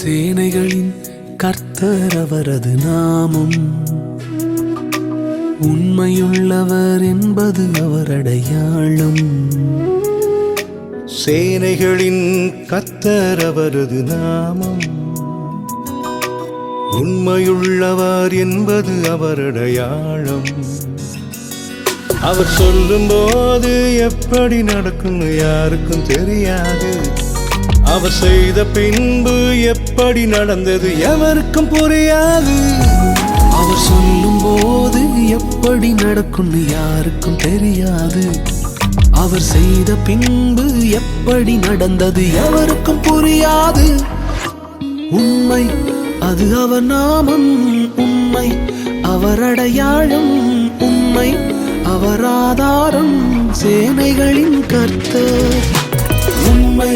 சேனைகளின் கர்த்தர் அவரது நாமம், உண்மையுள்ளவர் என்பது அவர் அடையாளம். சேனைகளின் கர்த்தர் அவரது நாமம், உண்மையுள்ளவர் என்பது அவர் அடையாளம். அவர் சொல்லும் போது எப்படி நடக்கும்னு யாருக்கும் தெரியாது. அவர் செய்த பின்பு எப்படி நடந்தது எவருக்கும் புரியாது. அவர் சொல்லும் போது எப்படி நடக்கும்னு யாருக்கும் தெரியாது. அவர் செய்த பின்பு எப்படி நடந்தது எவருக்கும் புரியாது. உண்மை அது அவர் நாமம், உண்மை அவர் அடையாளம், உண்மை அவர் ஆதாரம். சேனைகளின் கர்த்தர் உண்மை